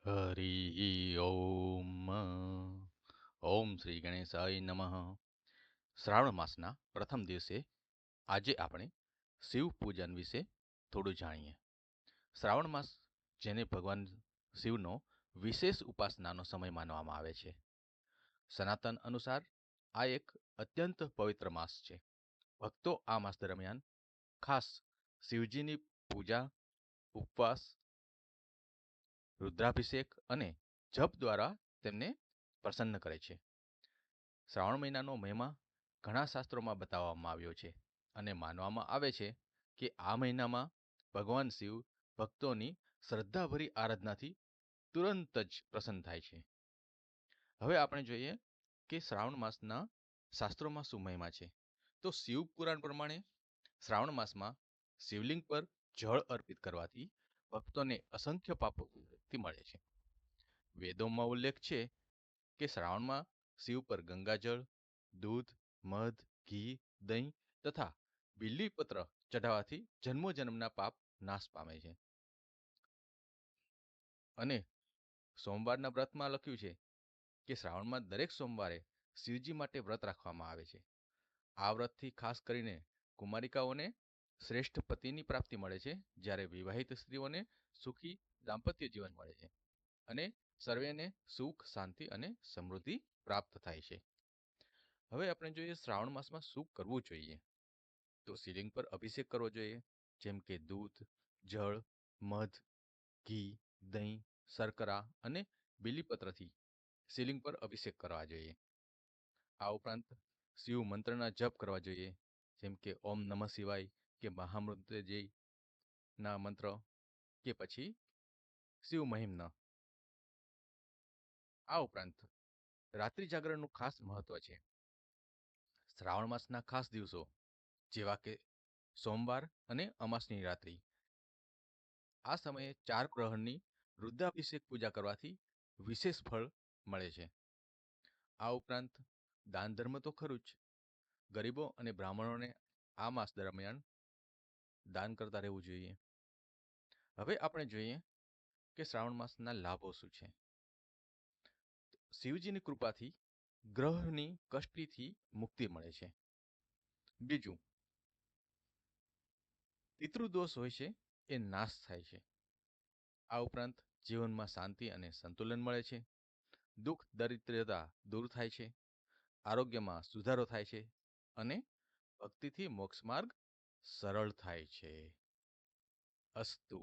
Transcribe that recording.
હરિ ઓમ. ઓમ શ્રી ગણેશાય નમઃ. શ્રાવણ માસના પ્રથમ દિવસે આજે આપણે શિવ પૂજન વિશે થોડું જાણીએ. શ્રાવણ માસ જેને ભગવાન શિવનો વિશેષ ઉપાસનાનો સમય માનવામાં આવે છે. સનાતન અનુસાર આ એક અત્યંત પવિત્ર માસ છે. ભક્તો આ માસ દરમિયાન ખાસ શિવજીની પૂજા, ઉપવાસ, રુદ્રાભિષેક અને જપ દ્વારા તેમને પ્રસન્ન કરે છે. શ્રાવણ મહિનાનો મહિમા ઘણા શાસ્ત્રોમાં બતાવવામાં આવ્યો છે અને માનવામાં આવે છે કે આ મહિનામાં ભગવાન શિવ ભક્તોની શ્રદ્ધાભરી આરાધનાથી તુરંત જ પ્રસન્ન થાય છે. હવે આપણે જોઈએ કે શ્રાવણ માસના શાસ્ત્રોમાં શું મહિમા છે. તો શિવ પુરાણ પ્રમાણે શ્રાવણ માસમાં શિવલિંગ પર જળ અર્પિત કરવાથી ભક્તોને અસંખ્ય પાપોથી મળે છે. વેદોમાં ઉલ્લેખ છે કે શ્રાવણમાં શિવ પર ગંગાજળ, દૂધ, મધ, ઘી, દહીં તથા બીલીપત્ર ચઢાવવાથી જન્મોજન્મના પાપ નાશ પામે છે. અને સોમવારના વ્રતમાં લખ્યું છે કે શ્રાવણમાં દરેક સોમવારે શિવજી માટે વ્રત રાખવામાં આવે છે. આ વ્રતથી ખાસ કરીને કુમારિકાઓને શ્રેષ્ઠ પતિની પ્રાપ્તિ મળે છે, જ્યારે વિવાહિત સ્ત્રીઓને સુખી દાંપત્ય જીવન મળે છે અને સર્વેને સુખ, શાંતિ અને સમૃદ્ધિ પ્રાપ્ત થાય છે. હવે આપણે જોઈએ શ્રાવણ માસમાં શું કરવું જોઈએ. તો શિવલિંગ પર અભિષેક કરવો જોઈએ, જેમ કે દૂધ, જળ, મધ, ઘી, દહીં, શર્કરા અને બીલીપત્રથી શિવલિંગ પર અભિષેક કરવા જોઈએ. આ ઉપરાંત શિવ મંત્રના જપ કરવા જોઈએ, જેમ કે ઓમ નમઃ શિવાય કે મહામૃત્યુંજય ના મંત્ર કે પછી શિવ મહિમ્ન. આ ઉપરાંત રાત્રિ જાગરણનું ખાસ મહત્વ છે. શ્રાવણ માસના ખાસ દિવસો જેવા કે સોમવાર અને અમાસની રાત્રિ, આ સમયે 4 પ્રહરની રુદ્રાભિષેક પૂજા કરવાથી વિશેષ ફળ મળે છે. આ ઉપરાંત દાન ધર્મ તો ખરું જ, ગરીબો અને બ્રાહ્મણોને આ માસ દરમિયાન દાન કરતા રહેવું જોઈએ. હવે આપણે જોઈએ કે શ્રાવણ માસના લાભો શું છે. શિવજીની કૃપાથી ગ્રહની કષ્ટીથી મુક્તિ મળે છે. બીજું, પિતૃદોષ હોય છે એ નાશ થાય છે. આ ઉપરાંત જીવનમાં શાંતિ અને સંતુલન મળે છે. દુઃખ દરિદ્રતા દૂર થાય છે. આરોગ્યમાં સુધારો થાય છે અને ભક્તિથી મોક્ષ માર્ગ સરળ થાય છે. અસ્તુ.